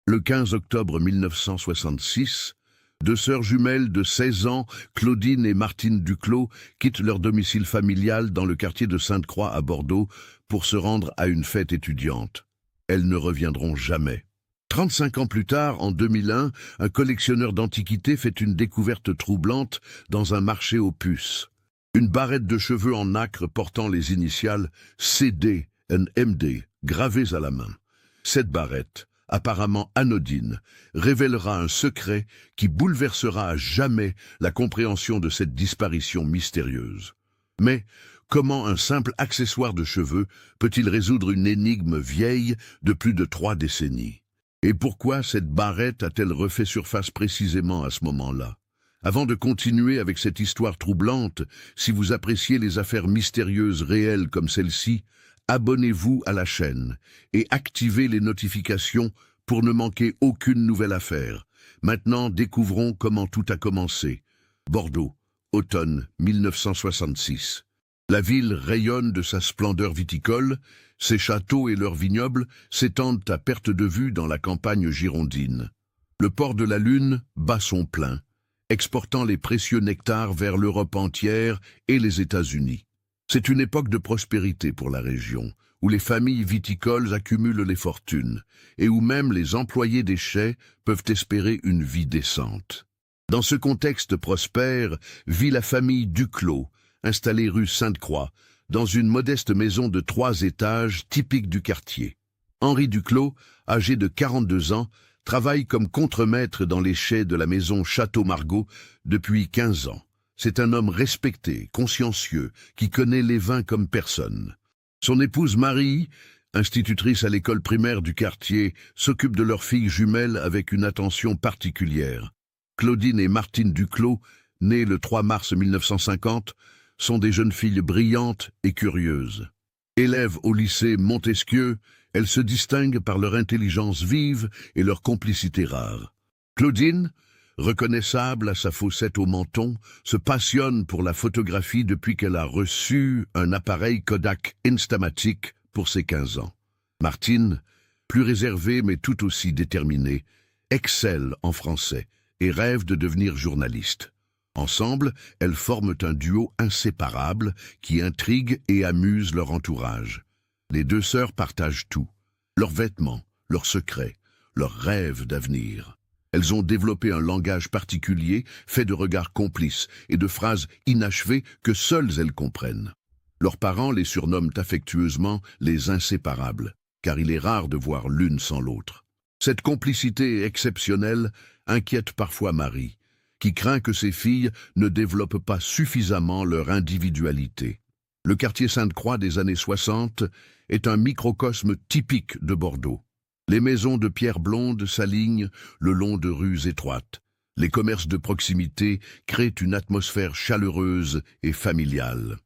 Le 15 octobre 1966, deux sœurs jumelles de 16 ans, Claudine et Martine Duclos, quittent leur domicile familial dans le quartier de Sainte-Croix à Bordeaux pour se rendre à une fête étudiante. Elles ne reviendront jamais. 35 ans plus tard, en 2001, un collectionneur d'antiquités fait une découverte troublante dans un marché aux puces. Une barrette de cheveux en nacre portant les initiales CD et MD gravées à la main. Cette barrette, apparemment anodine, révélera un secret qui bouleversera à jamais la compréhension de cette disparition mystérieuse. Mais comment un simple accessoire de cheveux peut-il résoudre une énigme vieille de plus de 3 décennies? Et pourquoi cette barrette a-t-elle refait surface précisément à ce moment-là? Avant de continuer avec cette histoire troublante, si vous appréciez les affaires mystérieuses réelles comme celle-ci, abonnez-vous à la chaîne et activez les notifications pour ne manquer aucune nouvelle affaire. Maintenant, découvrons comment tout a commencé. Bordeaux, automne 1966. La ville rayonne de sa splendeur viticole, ses châteaux et leurs vignobles s'étendent à perte de vue dans la campagne girondine. Le port de la Lune bat son plein, exportant les précieux nectars vers l'Europe entière et les États-Unis. C'est une époque de prospérité pour la région, où les familles viticoles accumulent les fortunes, et où même les employés des chais peuvent espérer une vie décente. Dans ce contexte prospère vit la famille Duclos, installée rue Sainte-Croix, dans une modeste maison de 3 étages typique du quartier. Henri Duclos, âgé de 42 ans, travaille comme contremaître dans les chais de la maison Château-Margaux depuis 15 ans. C'est un homme respecté, consciencieux, qui connaît les vins comme personne. Son épouse Marie, institutrice à l'école primaire du quartier, s'occupe de leur fille jumelle avec une attention particulière. Claudine et Martine Duclos, nées le 3 mars 1950, sont des jeunes filles brillantes et curieuses. Élèves au lycée Montesquieu, elles se distinguent par leur intelligence vive et leur complicité rare. Claudine, reconnaissable à sa fossette au menton, se passionne pour la photographie depuis qu'elle a reçu un appareil Kodak Instamatic pour ses 15 ans. Martine, plus réservée mais tout aussi déterminée, excelle en français et rêve de devenir journaliste. Ensemble, elles forment un duo inséparable qui intrigue et amuse leur entourage. Les deux sœurs partagent tout, leurs vêtements, leurs secrets, leurs rêves d'avenir. Elles ont développé un langage particulier, fait de regards complices et de phrases inachevées que seules elles comprennent. Leurs parents les surnomment affectueusement les inséparables, car il est rare de voir l'une sans l'autre. Cette complicité exceptionnelle inquiète parfois Marie, qui craint que ses filles ne développent pas suffisamment leur individualité. Le quartier Sainte-Croix des années 60 est un microcosme typique de Bordeaux. Les maisons de pierre blonde s'alignent le long de rues étroites. Les commerces de proximité créent une atmosphère chaleureuse et familiale.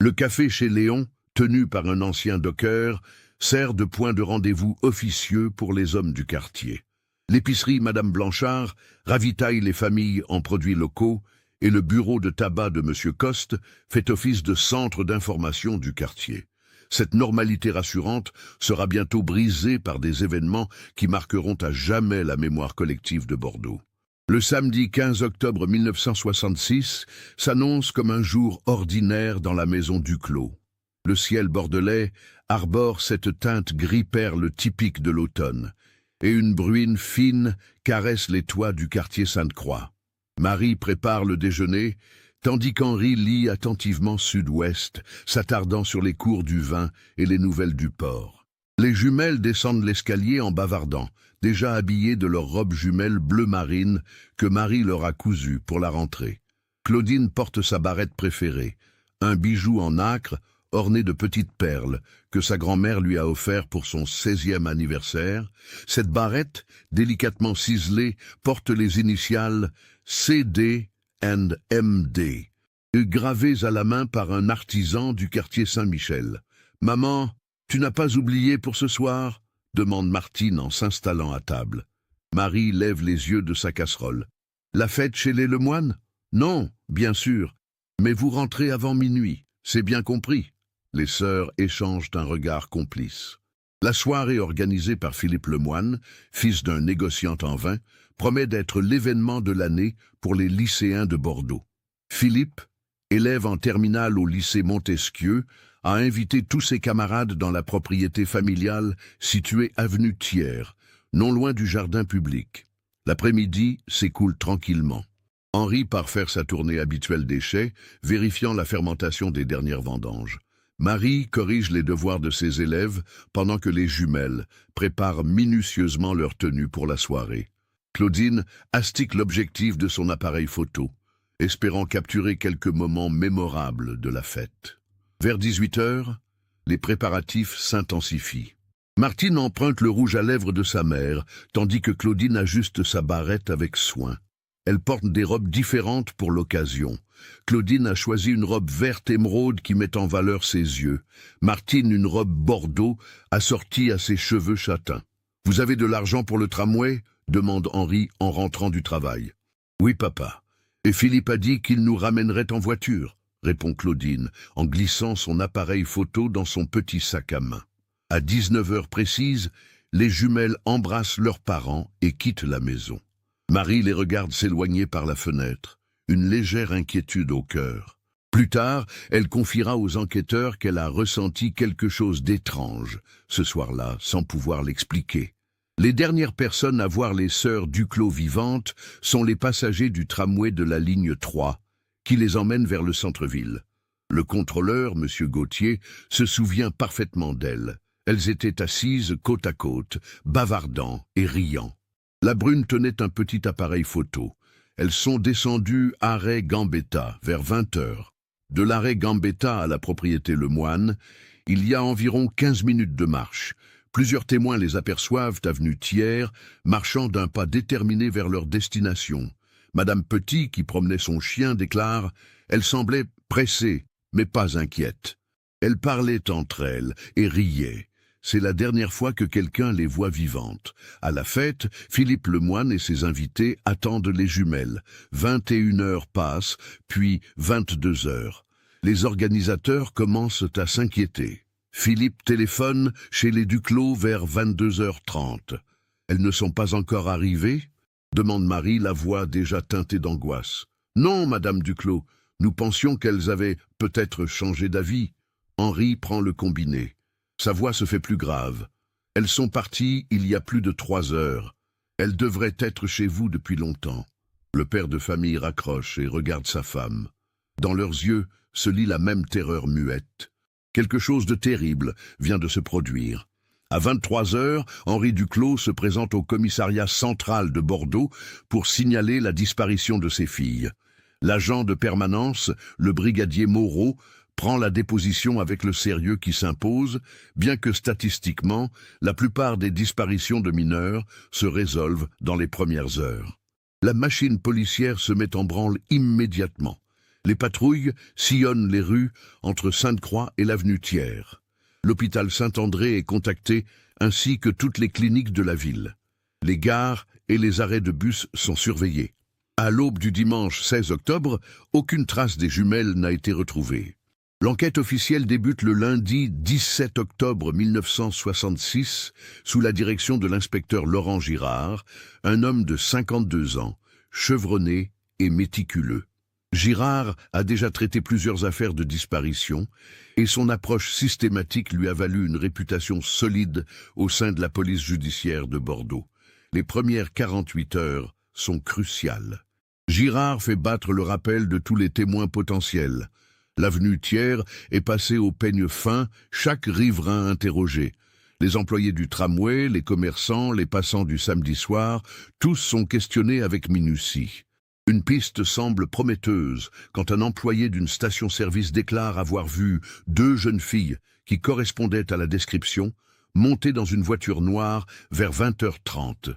Le café chez Léon, tenu par un ancien docker, sert de point de rendez-vous officieux pour les hommes du quartier. L'épicerie Madame Blanchard ravitaille les familles en produits locaux et le bureau de tabac de Monsieur Coste fait office de centre d'information du quartier. Cette normalité rassurante sera bientôt brisée par des événements qui marqueront à jamais la mémoire collective de Bordeaux. Le samedi 15 octobre 1966 s'annonce comme un jour ordinaire dans la maison Duclos. Le ciel bordelais arbore cette teinte gris-perle typique de l'automne, et une bruine fine caresse les toits du quartier Sainte-Croix. Marie prépare le déjeuner, tandis qu'Henri lit attentivement Sud-Ouest, s'attardant sur les cours du vin et les nouvelles du port. Les jumelles descendent l'escalier en bavardant, déjà habillées de leurs robes jumelles bleu marine que Marie leur a cousues pour la rentrée. Claudine porte sa barrette préférée, un bijou en nacre orné de petites perles que sa grand-mère lui a offert pour son 16e anniversaire. Cette barrette, délicatement ciselée, porte les initiales CD and MD, gravées à la main par un artisan du quartier Saint-Michel. « Maman, tu n'as pas oublié pour ce soir ?» demande Martine en s'installant à table. Marie lève les yeux de sa casserole. « La fête chez les Lemoine ? Non, bien sûr. Mais vous rentrez avant minuit, c'est bien compris. » Les sœurs échangent un regard complice. La soirée organisée par Philippe Lemoine, fils d'un négociant en vin, promet d'être l'événement de l'année pour les lycéens de Bordeaux. Philippe, élève en terminale au lycée Montesquieu, a invité tous ses camarades dans la propriété familiale située avenue Thiers, non loin du jardin public. L'après-midi s'écoule tranquillement. Henri part faire sa tournée habituelle des chais, vérifiant la fermentation des dernières vendanges. Marie corrige les devoirs de ses élèves pendant que les jumelles préparent minutieusement leur tenue pour la soirée. Claudine astique l'objectif de son appareil photo, espérant capturer quelques moments mémorables de la fête. Vers 18 heures, les préparatifs s'intensifient. Martine emprunte le rouge à lèvres de sa mère, tandis que Claudine ajuste sa barrette avec soin. Elle porte des robes différentes pour l'occasion. Claudine a choisi une robe verte émeraude qui met en valeur ses yeux. Martine une robe bordeaux assortie à ses cheveux châtains. « Vous avez de l'argent pour le tramway ?» demande Henri en rentrant du travail. « Oui, papa. Et Philippe a dit qu'il nous ramènerait en voiture », répond Claudine en glissant son appareil photo dans son petit sac à main. À 19 heures précises, les jumelles embrassent leurs parents et quittent la maison. Marie les regarde s'éloigner par la fenêtre, une légère inquiétude au cœur. Plus tard, elle confiera aux enquêteurs qu'elle a ressenti quelque chose d'étrange, ce soir-là, sans pouvoir l'expliquer. Les dernières personnes à voir les sœurs Duclos vivantes sont les passagers du tramway de la ligne 3, qui les emmène vers le centre-ville. Le contrôleur, M. Gauthier, se souvient parfaitement d'elles. Elles étaient assises côte à côte, bavardant et riant. La brune tenait un petit appareil photo. Elles sont descendues arrêt Gambetta, vers 20 heures. De l'arrêt Gambetta à la propriété Lemoine, il y a environ 15 minutes de marche. Plusieurs témoins les aperçoivent avenue Thiers, marchant d'un pas déterminé vers leur destination. Madame Petit, qui promenait son chien, déclare « Elle semblait pressée, mais pas inquiète. Elles parlaient entre elles et riaient. C'est la dernière fois que quelqu'un les voit vivantes. À la fête, Philippe Lemoine et ses invités attendent les jumelles. 21 heures passent, puis 22 heures. Les organisateurs commencent à s'inquiéter. Philippe téléphone chez les Duclos vers 22h30. « Elles ne sont pas encore arrivées ?» demande Marie, la voix déjà teintée d'angoisse. « Non, Madame Duclos, nous pensions qu'elles avaient peut-être changé d'avis. » Henri prend le combiné. Sa voix se fait plus grave. « Elles sont parties il y a plus de 3 heures. Elles devraient être chez vous depuis longtemps. » Le père de famille raccroche et regarde sa femme. Dans leurs yeux se lit la même terreur muette. Quelque chose de terrible vient de se produire. À 23 heures, Henri Duclos se présente au commissariat central de Bordeaux pour signaler la disparition de ses filles. L'agent de permanence, le brigadier Moreau, prend la déposition avec le sérieux qui s'impose, bien que statistiquement, la plupart des disparitions de mineurs se résolvent dans les premières heures. La machine policière se met en branle immédiatement. Les patrouilles sillonnent les rues entre Sainte-Croix et l'avenue Thiers. L'hôpital Saint-André est contacté, ainsi que toutes les cliniques de la ville. Les gares et les arrêts de bus sont surveillés. À l'aube du dimanche 16 octobre, aucune trace des jumelles n'a été retrouvée. L'enquête officielle débute le lundi 17 octobre 1966 sous la direction de l'inspecteur Laurent Girard, un homme de 52 ans, chevronné et méticuleux. Girard a déjà traité plusieurs affaires de disparition et son approche systématique lui a valu une réputation solide au sein de la police judiciaire de Bordeaux. Les premières 48 heures sont cruciales. Girard fait battre le rappel de tous les témoins potentiels. L'avenue Thiers est passée au peigne fin, chaque riverain interrogé. Les employés du tramway, les commerçants, les passants du samedi soir, tous sont questionnés avec minutie. Une piste semble prometteuse quand un employé d'une station-service déclare avoir vu 2 jeunes filles qui correspondaient à la description, monter dans une voiture noire vers 20h30.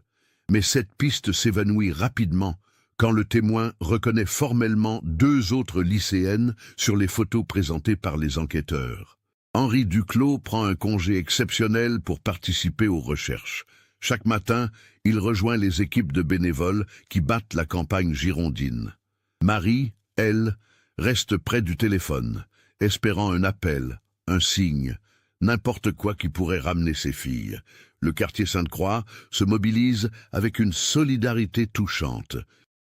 Mais cette piste s'évanouit rapidement quand le témoin reconnaît formellement 2 autres lycéennes sur les photos présentées par les enquêteurs. Henri Duclos prend un congé exceptionnel pour participer aux recherches. Chaque matin, il rejoint les équipes de bénévoles qui battent la campagne girondine. Marie, elle, reste près du téléphone, espérant un appel, un signe, n'importe quoi qui pourrait ramener ses filles. Le quartier Sainte-Croix se mobilise avec une solidarité touchante.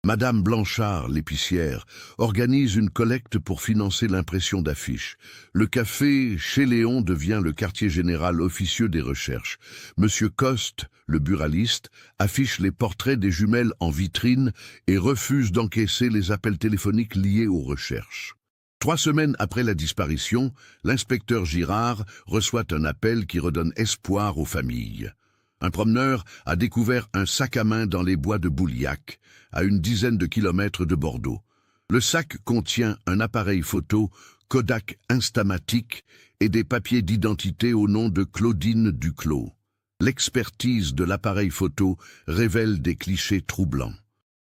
Madame Blanchard, l'épicière, organise une collecte pour financer l'impression d'affiches. Le café Chez Léon devient le quartier général officieux des recherches. Monsieur Coste, le buraliste, affiche les portraits des jumelles en vitrine et refuse d'encaisser les appels téléphoniques liés aux recherches. 3 semaines après la disparition, l'inspecteur Girard reçoit un appel qui redonne espoir aux familles. Un promeneur a découvert un sac à main dans les bois de Bouliac, à une dizaine de kilomètres de Bordeaux. Le sac contient un appareil photo Kodak Instamatic et des papiers d'identité au nom de Claudine Duclos. L'expertise de l'appareil photo révèle des clichés troublants.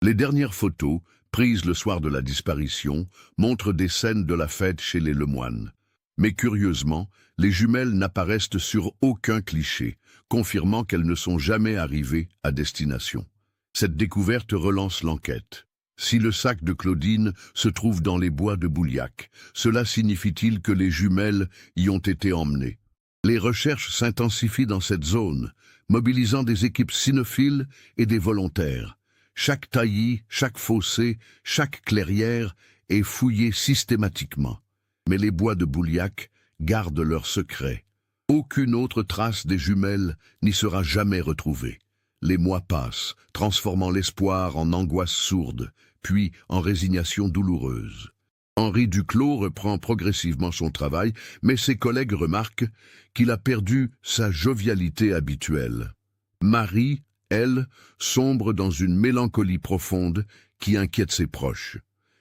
Les dernières photos, prises le soir de la disparition, montrent des scènes de la fête chez les Lemoine. Mais curieusement, les jumelles n'apparaissent sur aucun cliché, confirmant qu'elles ne sont jamais arrivées à destination. Cette découverte relance l'enquête. Si le sac de Claudine se trouve dans les bois de Bouliac, cela signifie-t-il que les jumelles y ont été emmenées? Les recherches s'intensifient dans cette zone, mobilisant des équipes cynophiles et des volontaires. Chaque taillis, chaque fossé, chaque clairière est fouillée systématiquement. Mais les bois de Bouliac gardent leur secret. Aucune autre trace des jumelles n'y sera jamais retrouvée. Les mois passent, transformant l'espoir en angoisse sourde, puis en résignation douloureuse. Henri Duclos reprend progressivement son travail, mais ses collègues remarquent qu'il a perdu sa jovialité habituelle. Marie, elle, sombre dans une mélancolie profonde qui inquiète ses proches.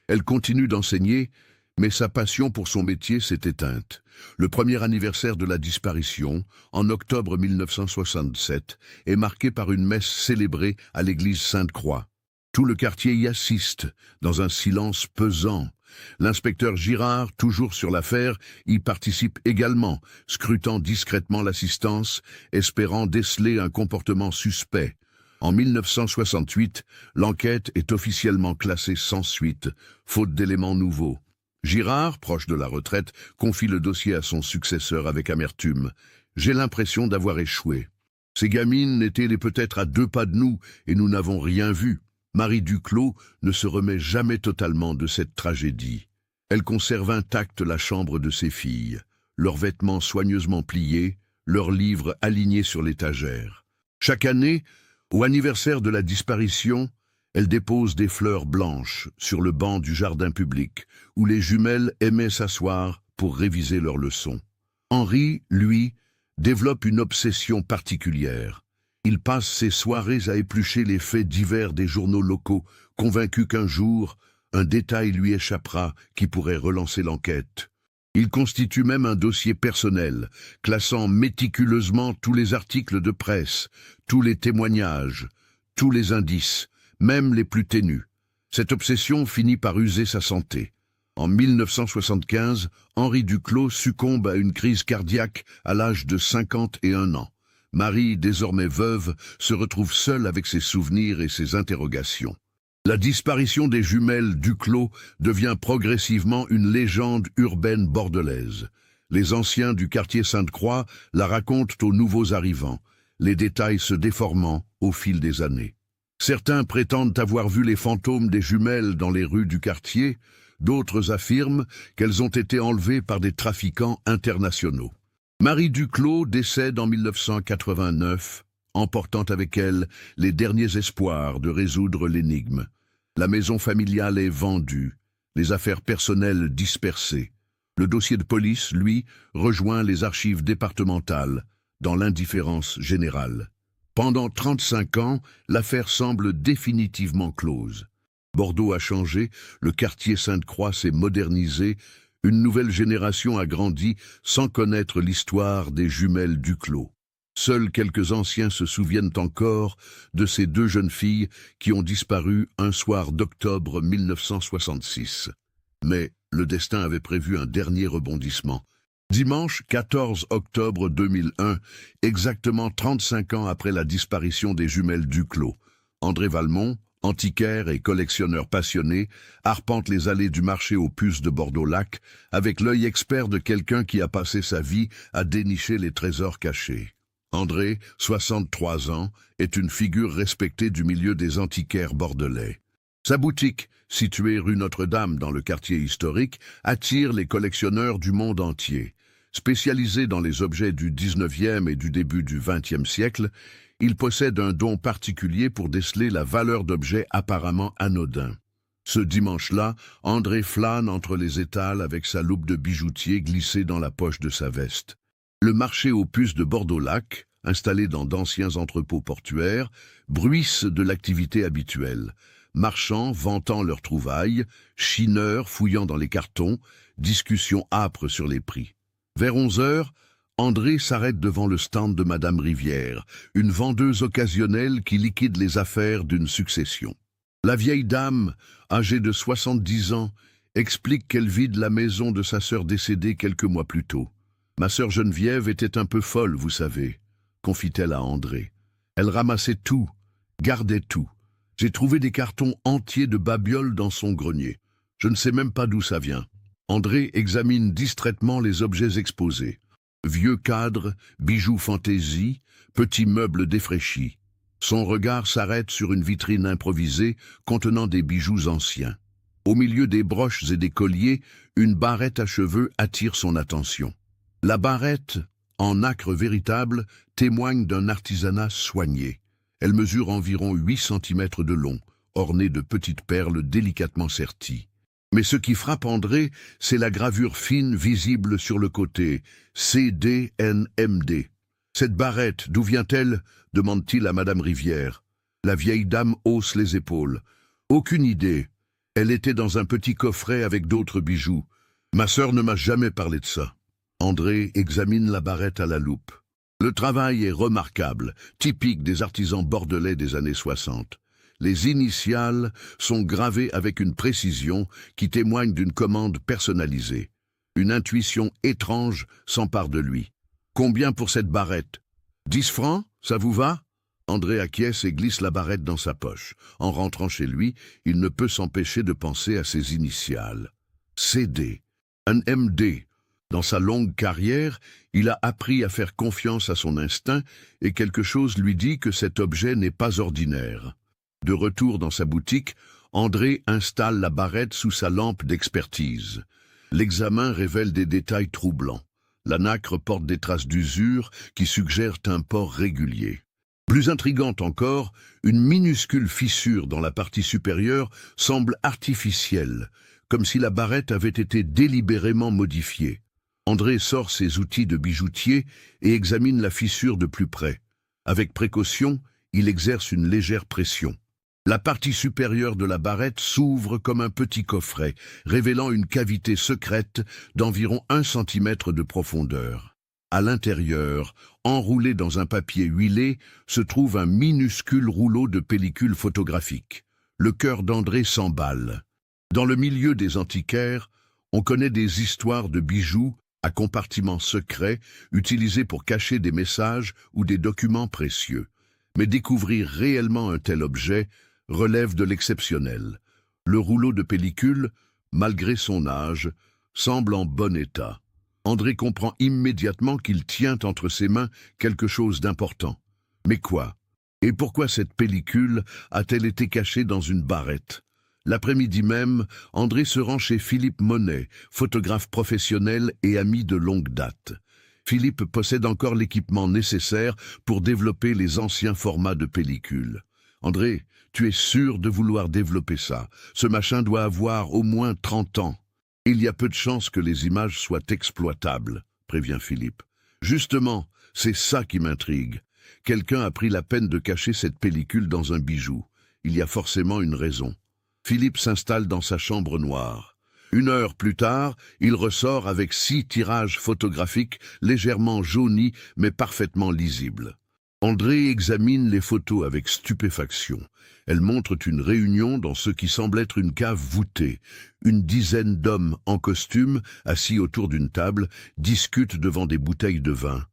Elle continue d'enseigner, mais sa passion pour son métier s'est éteinte. Le premier anniversaire de la disparition, en octobre 1967, est marqué par une messe célébrée à l'église Sainte-Croix. Tout le quartier y assiste, dans un silence pesant. L'inspecteur Girard, toujours sur l'affaire, y participe également, scrutant discrètement l'assistance, espérant déceler un comportement suspect. En 1968, l'enquête est officiellement classée sans suite, faute d'éléments nouveaux. Girard, proche de la retraite, confie le dossier à son successeur avec amertume. « J'ai l'impression d'avoir échoué. Ces gamines étaient peut-être à 2 pas de nous et nous n'avons rien vu. » Marie Duclos ne se remet jamais totalement de cette tragédie. Elle conserve intacte la chambre de ses filles, leurs vêtements soigneusement pliés, leurs livres alignés sur l'étagère. Chaque année, au anniversaire de la disparition, elle dépose des fleurs blanches sur le banc du jardin public, où les jumelles aimaient s'asseoir pour réviser leurs leçons. Henri, lui, développe une obsession particulière. Il passe ses soirées à éplucher les faits divers des journaux locaux, convaincu qu'un jour, un détail lui échappera qui pourrait relancer l'enquête. Il constitue même un dossier personnel, classant méticuleusement tous les articles de presse, tous les témoignages, tous les indices, même les plus ténus. Cette obsession finit par user sa santé. En 1975, Henri Duclos succombe à une crise cardiaque à l'âge de 51 ans. Marie, désormais veuve, se retrouve seule avec ses souvenirs et ses interrogations. La disparition des jumelles Duclos devient progressivement une légende urbaine bordelaise. Les anciens du quartier Sainte-Croix la racontent aux nouveaux arrivants, les détails se déformant au fil des années. Certains prétendent avoir vu les fantômes des jumelles dans les rues du quartier, d'autres affirment qu'elles ont été enlevées par des trafiquants internationaux. Marie Duclos décède en 1989, emportant avec elle les derniers espoirs de résoudre l'énigme. La maison familiale est vendue, les affaires personnelles dispersées. Le dossier de police, lui, rejoint les archives départementales, dans l'indifférence générale. Pendant 35 ans, l'affaire semble définitivement close. Bordeaux a changé, le quartier Sainte-Croix s'est modernisé, une nouvelle génération a grandi sans connaître l'histoire des jumelles Duclos. Seuls quelques anciens se souviennent encore de ces 2 jeunes filles qui ont disparu un soir d'octobre 1966. Mais le destin avait prévu un dernier rebondissement. Dimanche 14 octobre 2001, exactement 35 ans après la disparition des jumelles Duclos, André Valmont, Antiquaire et collectionneur passionné, arpente les allées du marché aux puces de Bordeaux-Lac avec l'œil expert de quelqu'un qui a passé sa vie à dénicher les trésors cachés. André, 63 ans, est une figure respectée du milieu des antiquaires bordelais. Sa boutique, située rue Notre-Dame dans le quartier historique, attire les collectionneurs du monde entier. Spécialisé dans les objets du 19e et du début du 20e siècle, il possède un don particulier pour déceler la valeur d'objets apparemment anodins. Ce dimanche-là, André flâne entre les étals avec sa loupe de bijoutier glissée dans la poche de sa veste. Le marché aux puces de Bordeaux-Lac, installé dans d'anciens entrepôts portuaires, bruisse de l'activité habituelle. Marchands vantant leurs trouvailles, chineurs fouillant dans les cartons, discussions âpres sur les prix. Vers 11 heures, André s'arrête devant le stand de Madame Rivière, une vendeuse occasionnelle qui liquide les affaires d'une succession. La vieille dame, âgée de 70 ans, explique qu'elle vide la maison de sa sœur décédée quelques mois plus tôt. « Ma sœur Geneviève était un peu folle, vous savez », confie-t-elle à André. « Elle ramassait tout, gardait tout. J'ai trouvé des cartons entiers de babioles dans son grenier. Je ne sais même pas d'où ça vient. » André examine distraitement les objets exposés. Vieux cadres, bijoux fantaisie, petits meubles défraîchis. Son regard s'arrête sur une vitrine improvisée contenant des bijoux anciens. Au milieu des broches et des colliers, une barrette à cheveux attire son attention. La barrette, en nacre véritable, témoigne d'un artisanat soigné. Elle mesure environ 8 cm de long, ornée de petites perles délicatement serties. Mais ce qui frappe André, c'est la gravure fine visible sur le côté, CDNMD. Cette barrette, d'où vient-elle? Demande-t-il à Madame Rivière. La vieille dame hausse les épaules. Aucune idée. Elle était dans un petit coffret avec d'autres bijoux. Ma sœur ne m'a jamais parlé de ça. André examine la barrette à la loupe. Le travail est remarquable, typique des artisans bordelais des années 60. Les initiales sont gravées avec une précision qui témoigne d'une commande personnalisée. Une intuition étrange s'empare de lui. Combien pour cette barrette? 10 francs, ça vous va? André acquiesce et glisse la barrette dans sa poche. En rentrant chez lui, il ne peut s'empêcher de penser à ses initiales. CD, un MD. Dans sa longue carrière, il a appris à faire confiance à son instinct et quelque chose lui dit que cet objet n'est pas ordinaire. De retour dans sa boutique, André installe la barrette sous sa lampe d'expertise. L'examen révèle des détails troublants. La nacre porte des traces d'usure qui suggèrent un port régulier. Plus intrigante encore, une minuscule fissure dans la partie supérieure semble artificielle, comme si la barrette avait été délibérément modifiée. André sort ses outils de bijoutier et examine la fissure de plus près. Avec précaution, il exerce une légère pression. La partie supérieure de la barrette s'ouvre comme un petit coffret, révélant une cavité secrète d'environ 1 cm de profondeur. À l'intérieur, enroulé dans un papier huilé, se trouve un minuscule rouleau de pellicule photographique. Le cœur d'André s'emballe. Dans le milieu des antiquaires, on connaît des histoires de bijoux à compartiments secrets utilisés pour cacher des messages ou des documents précieux. Mais découvrir réellement un tel objet relève de l'exceptionnel. Le rouleau de pellicule, malgré son âge, semble en bon état. André comprend immédiatement qu'il tient entre ses mains quelque chose d'important. Mais quoi? Et pourquoi cette pellicule a-t-elle été cachée dans une barrette? L'après-midi même, André se rend chez Philippe Monet, photographe professionnel et ami de longue date. Philippe possède encore l'équipement nécessaire pour développer les anciens formats de pellicule. « André, tu es sûr de vouloir développer ça? Ce machin doit avoir au moins 30 ans. Il y a peu de chances que les images soient exploitables, » prévient Philippe. « Justement, c'est ça qui m'intrigue. Quelqu'un a pris la peine de cacher cette pellicule dans un bijou. Il y a forcément une raison. » Philippe s'installe dans sa chambre noire. 1 heure plus tard, il ressort avec 6 tirages photographiques légèrement jaunis mais parfaitement lisibles. André examine les photos avec stupéfaction. Elles montrent une réunion dans ce qui semble être une cave voûtée. Une dizaine d'hommes en costume, assis autour d'une table, discutent devant des bouteilles de vin.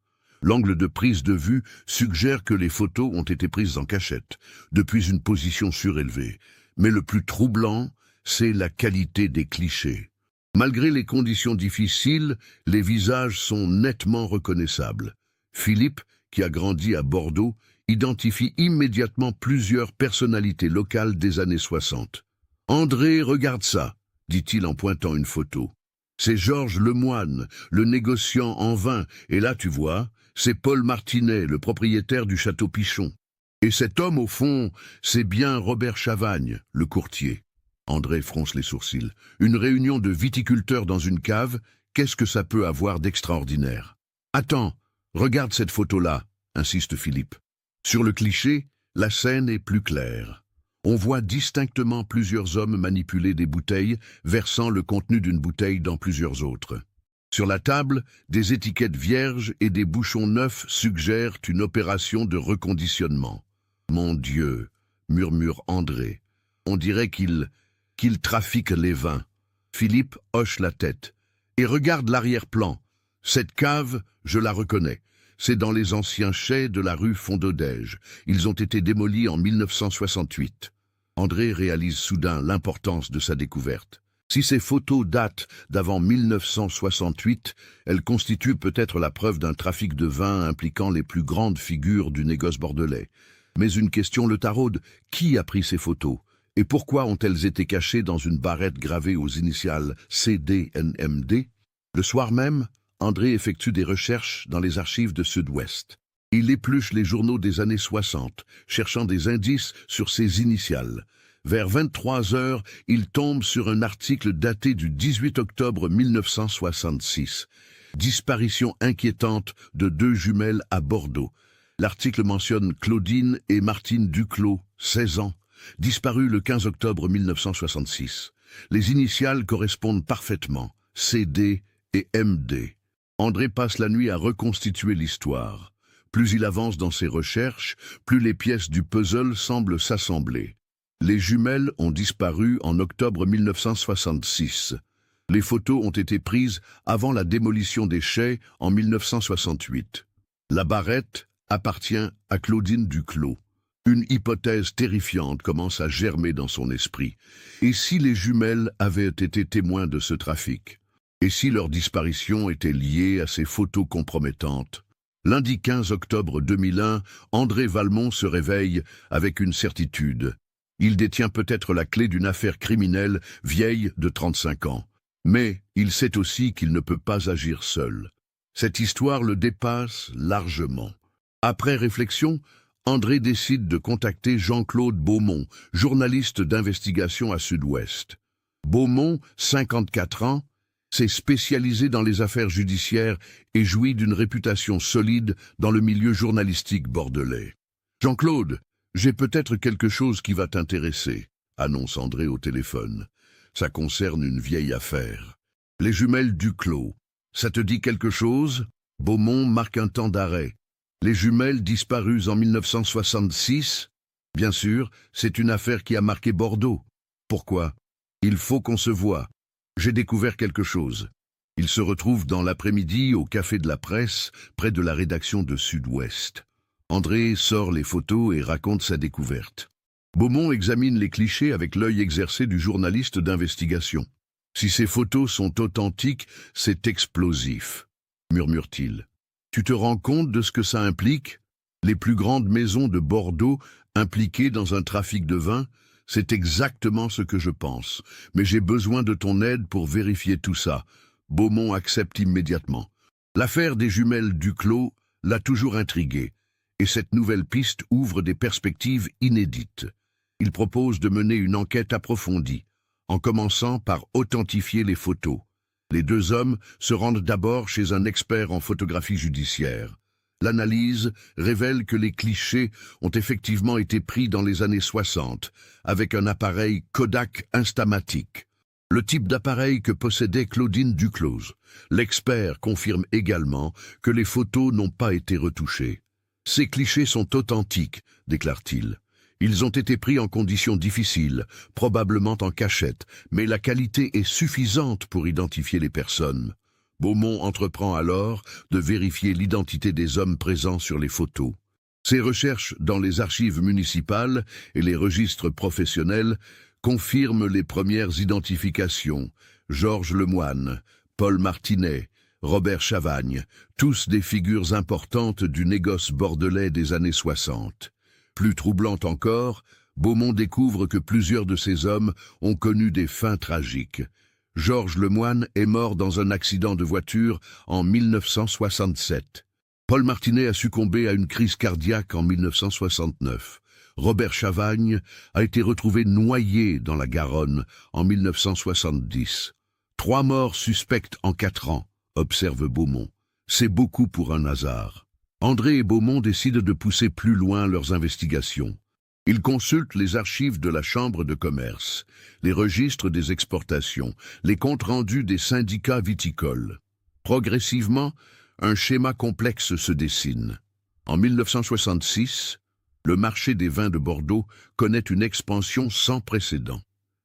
L'angle de prise de vue suggère que les photos ont été prises en cachette, depuis une position surélevée. Mais le plus troublant, c'est la qualité des clichés. Malgré les conditions difficiles, les visages sont nettement reconnaissables. Philippe, qui a grandi à Bordeaux, identifie immédiatement plusieurs personnalités locales des années 60. « André, regarde ça », dit-il en pointant une photo. C'est Georges Lemoine, le négociant en vin, et là, tu vois, c'est Paul Martinet, le propriétaire du château Pichon. Et cet homme, au fond, c'est bien Robert Chavagne, le courtier. André fronce les sourcils. Une réunion de viticulteurs dans une cave, qu'est-ce que ça peut avoir d'extraordinaire? Attends, regarde cette photo-là, insiste Philippe. Sur le cliché, la scène est plus claire. On voit distinctement plusieurs hommes manipuler des bouteilles, versant le contenu d'une bouteille dans plusieurs autres. Sur la table, des étiquettes vierges et des bouchons neufs suggèrent une opération de reconditionnement. « Mon Dieu !» murmure André. « On dirait qu'il trafique les vins. » Philippe hoche la tête. « Et regarde l'arrière-plan. Cette cave, je la reconnais. C'est dans les anciens chais de la rue Fondodège. Ils ont été démolis en 1968. » André réalise soudain l'importance de sa découverte. Si ces photos datent d'avant 1968, elles constituent peut-être la preuve d'un trafic de vin impliquant les plus grandes figures du négoce bordelais. Mais une question le taraude, qui a pris ces photos? Et pourquoi ont-elles été cachées dans une barrette gravée aux initiales CDNMD? Le soir même, André effectue des recherches dans les archives de Sud-Ouest. Il épluche les journaux des années 60, cherchant des indices sur ces initiales. Vers 23 heures, il tombe sur un article daté du 18 octobre 1966. Disparition inquiétante de deux jumelles à Bordeaux. L'article mentionne Claudine et Martine Duclos, 16 ans, disparues le 15 octobre 1966. Les initiales correspondent parfaitement, CD et MD. André passe la nuit à reconstituer l'histoire. Plus il avance dans ses recherches, plus les pièces du puzzle semblent s'assembler. Les jumelles ont disparu en octobre 1966. Les photos ont été prises avant la démolition des chais en 1968. La barrette appartient à Claudine Duclos. Une hypothèse terrifiante commence à germer dans son esprit. Et si les jumelles avaient été témoins de ce trafic? Et si leur disparition était liée à ces photos compromettantes? Lundi 15 octobre 2001, André Valmont se réveille avec une certitude. Il détient peut-être la clé d'une affaire criminelle vieille de 35 ans. Mais il sait aussi qu'il ne peut pas agir seul. Cette histoire le dépasse largement. Après réflexion, André décide de contacter Jean-Claude Beaumont, journaliste d'investigation à Sud-Ouest. Beaumont, 54 ans, s'est spécialisé dans les affaires judiciaires et jouit d'une réputation solide dans le milieu journalistique bordelais. « Jean-Claude, j'ai peut-être quelque chose qui va t'intéresser », annonce André au téléphone. Ça concerne une vieille affaire. Les jumelles Duclos. Ça te dit quelque chose? Beaumont marque un temps d'arrêt. Les jumelles disparues en 1966? Bien sûr, c'est une affaire qui a marqué Bordeaux. Pourquoi? Il faut qu'on se voie. J'ai découvert quelque chose. Il se retrouve dans l'après-midi au Café de la Presse, près de la rédaction de Sud-Ouest. André sort les photos et raconte sa découverte. Beaumont examine les clichés avec l'œil exercé du journaliste d'investigation. « Si ces photos sont authentiques, c'est explosif », murmure-t-il. « Tu te rends compte de ce que ça implique? Les plus grandes maisons de Bordeaux impliquées dans un trafic de vin? C'est exactement ce que je pense, mais j'ai besoin de ton aide pour vérifier tout ça. » Beaumont accepte immédiatement. L'affaire des jumelles Duclos l'a toujours intrigué, et cette nouvelle piste ouvre des perspectives inédites. Il propose de mener une enquête approfondie, en commençant par authentifier les photos. Les deux hommes se rendent d'abord chez un expert en photographie judiciaire. L'analyse révèle que les clichés ont effectivement été pris dans les années 60, avec un appareil Kodak Instamatic, le type d'appareil que possédait Claudine Duclos. L'expert confirme également que les photos n'ont pas été retouchées. « Ces clichés sont authentiques », déclare-t-il. « Ils ont été pris en conditions difficiles, probablement en cachette, mais la qualité est suffisante pour identifier les personnes. » Beaumont entreprend alors de vérifier l'identité des hommes présents sur les photos. Ses recherches dans les archives municipales et les registres professionnels confirment les premières identifications. Georges Lemoine, Paul Martinet, Robert Chavagne, tous des figures importantes du négoce bordelais des années 60. Plus troublant encore, Beaumont découvre que plusieurs de ces hommes ont connu des fins tragiques. Georges Lemoine est mort dans un accident de voiture en 1967. Paul Martinet a succombé à une crise cardiaque en 1969. Robert Chavagne a été retrouvé noyé dans la Garonne en 1970. 3 morts suspectes en 4 ans, observe Beaumont. C'est beaucoup pour un hasard. André et Beaumont décident de pousser plus loin leurs investigations. Ils consultent les archives de la Chambre de commerce, les registres des exportations, les comptes rendus des syndicats viticoles. Progressivement, un schéma complexe se dessine. En 1966, le marché des vins de Bordeaux connaît une expansion sans précédent.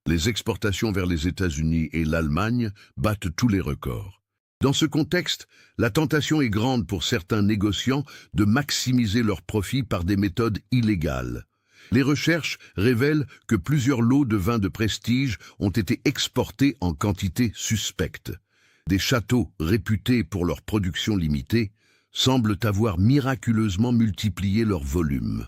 Les exportations vers les États-Unis et l'Allemagne battent tous les records. Dans ce contexte, la tentation est grande pour certains négociants de maximiser leurs profits par des méthodes illégales. Les recherches révèlent que plusieurs lots de vins de prestige ont été exportés en quantité suspecte. Des châteaux réputés pour leur production limitée semblent avoir miraculeusement multiplié leur volume.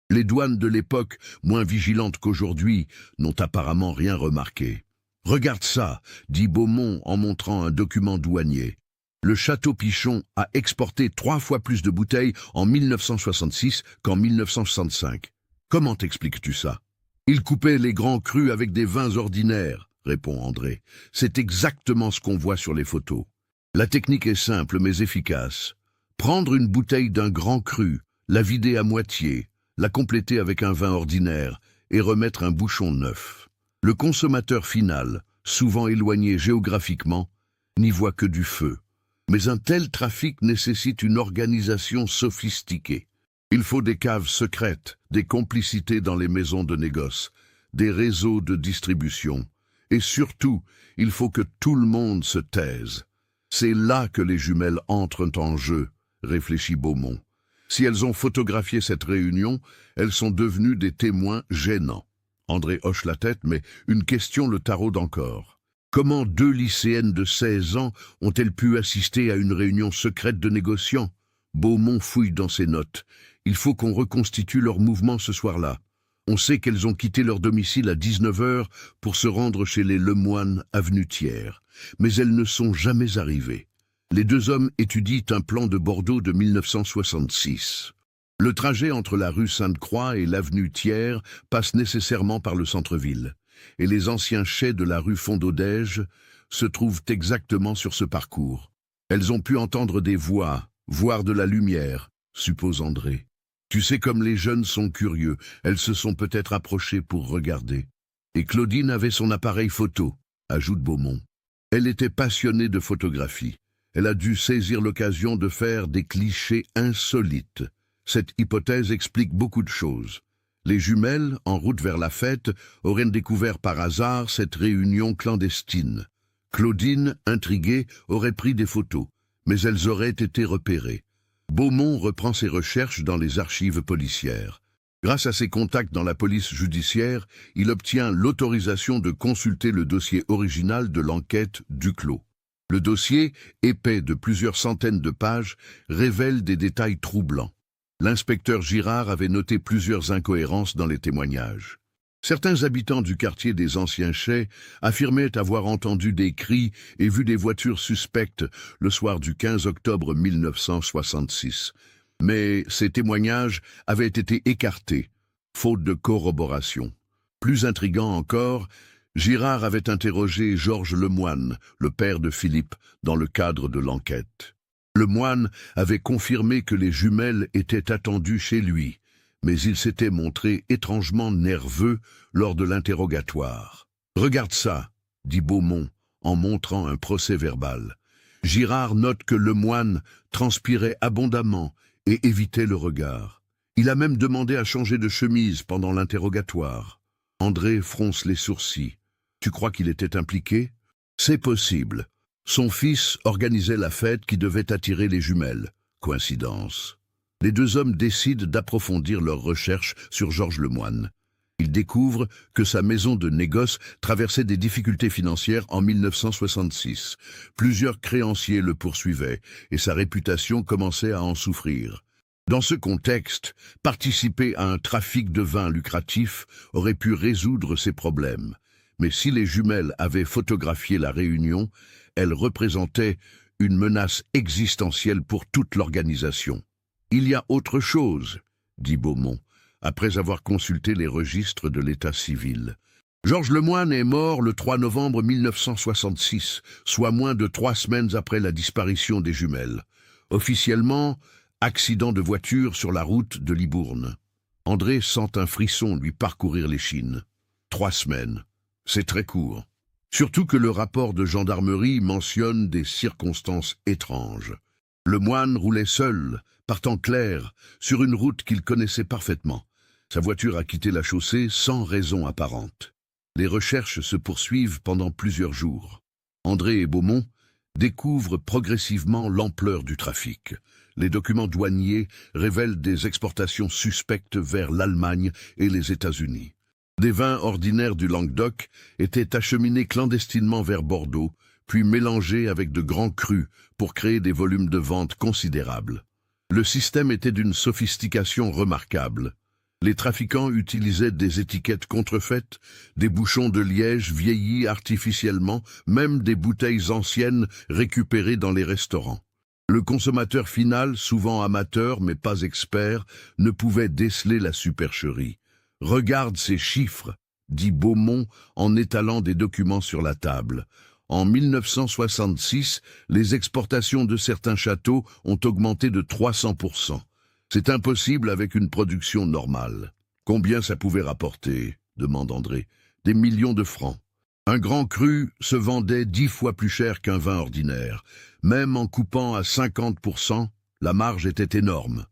Les douanes de l'époque, moins vigilantes qu'aujourd'hui, n'ont apparemment rien remarqué. « Regarde ça », dit Beaumont en montrant un document douanier. Le château Pichon a exporté 3 fois plus de bouteilles en 1966 qu'en 1965. Comment t'expliques-tu ça? Il coupait les grands crus avec des vins ordinaires, répond André. C'est exactement ce qu'on voit sur les photos. La technique est simple mais efficace. Prendre une bouteille d'un grand cru, la vider à moitié, la compléter avec un vin ordinaire et remettre un bouchon neuf. Le consommateur final, souvent éloigné géographiquement, n'y voit que du feu. Mais un tel trafic nécessite une organisation sophistiquée. Il faut des caves secrètes, des complicités dans les maisons de négoce, des réseaux de distribution. Et surtout, il faut que tout le monde se taise. C'est là que les jumelles entrent en jeu, réfléchit Beaumont. Si elles ont photographié cette réunion, elles sont devenues des témoins gênants. André hoche la tête, mais une question le taraude encore. Comment 2 lycéennes de 16 ans ont-elles pu assister à une réunion secrète de négociants? Beaumont fouille dans ses notes. Il faut qu'on reconstitue leur mouvement ce soir-là. On sait qu'elles ont quitté leur domicile à 19h pour se rendre chez les Lemoine, avenue Thiers. Mais elles ne sont jamais arrivées. Les 2 hommes étudient un plan de Bordeaux de 1966. Le trajet entre la rue Sainte-Croix et l'avenue Thiers passe nécessairement par le centre-ville. Et les anciens chais de la rue Fondodège se trouvent exactement sur ce parcours. Elles ont pu entendre des voix, voir de la lumière, suppose André. Tu sais comme les jeunes sont curieux, elles se sont peut-être approchées pour regarder. Et Claudine avait son appareil photo, ajoute Beaumont. Elle était passionnée de photographie. Elle a dû saisir l'occasion de faire des clichés insolites. Cette hypothèse explique beaucoup de choses. Les jumelles, en route vers la fête, auraient découvert par hasard cette réunion clandestine. Claudine, intriguée, aurait pris des photos, mais elles auraient été repérées. Beaumont reprend ses recherches dans les archives policières. Grâce à ses contacts dans la police judiciaire, il obtient l'autorisation de consulter le dossier original de l'enquête Duclos. Le dossier, épais de plusieurs centaines de pages, révèle des détails troublants. L'inspecteur Girard avait noté plusieurs incohérences dans les témoignages. Certains habitants du quartier des Anciens Chais affirmaient avoir entendu des cris et vu des voitures suspectes le soir du 15 octobre 1966. Mais ces témoignages avaient été écartés, faute de corroboration. Plus intriguant encore, Girard avait interrogé Georges Lemoine, le père de Philippe, dans le cadre de l'enquête. Lemoine avait confirmé que les jumelles étaient attendues chez lui, mais il s'était montré étrangement nerveux lors de l'interrogatoire. « Regarde ça », dit Beaumont en montrant un procès-verbal. Girard note que Lemoine transpirait abondamment et évitait le regard. Il a même demandé à changer de chemise pendant l'interrogatoire. André fronce les sourcils. « Tu crois qu'il était impliqué ?»« C'est possible. Son fils organisait la fête qui devait attirer les jumelles. Coïncidence. Les deux hommes décident d'approfondir leurs recherches sur Georges Lemoine. Ils découvrent que sa maison de négoce traversait des difficultés financières en 1966. Plusieurs créanciers le poursuivaient et sa réputation commençait à en souffrir. Dans ce contexte, participer à un trafic de vin lucratif aurait pu résoudre ces problèmes. Mais si les jumelles avaient photographié la réunion, elles représentaient une menace existentielle pour toute l'organisation. « Il y a autre chose », dit Beaumont, après avoir consulté les registres de l'état civil. Georges Lemoine est mort le 3 novembre 1966, soit moins de 3 semaines après la disparition des jumelles. Officiellement, accident de voiture sur la route de Libourne. André sent un frisson lui parcourir l'échine. 3 semaines, c'est très court. Surtout que le rapport de gendarmerie mentionne des circonstances étranges. Lemoine roulait seul, partant clair, sur une route qu'il connaissait parfaitement. Sa voiture a quitté la chaussée sans raison apparente. Les recherches se poursuivent pendant plusieurs jours. André et Beaumont découvrent progressivement l'ampleur du trafic. Les documents douaniers révèlent des exportations suspectes vers l'Allemagne et les États-Unis. Des vins ordinaires du Languedoc étaient acheminés clandestinement vers Bordeaux, puis mélangés avec de grands crus pour créer des volumes de vente considérables. Le système était d'une sophistication remarquable. Les trafiquants utilisaient des étiquettes contrefaites, des bouchons de liège vieillis artificiellement, même des bouteilles anciennes récupérées dans les restaurants. Le consommateur final, souvent amateur mais pas expert, ne pouvait déceler la supercherie. « Regarde ces chiffres », dit Beaumont en étalant des documents sur la table. En 1966, les exportations de certains châteaux ont augmenté de 300%. C'est impossible avec une production normale. Combien ça pouvait rapporter ? Demande André. Des millions de francs. Un grand cru se vendait 10 fois plus cher qu'un vin ordinaire. Même en coupant à 50%, la marge était énorme.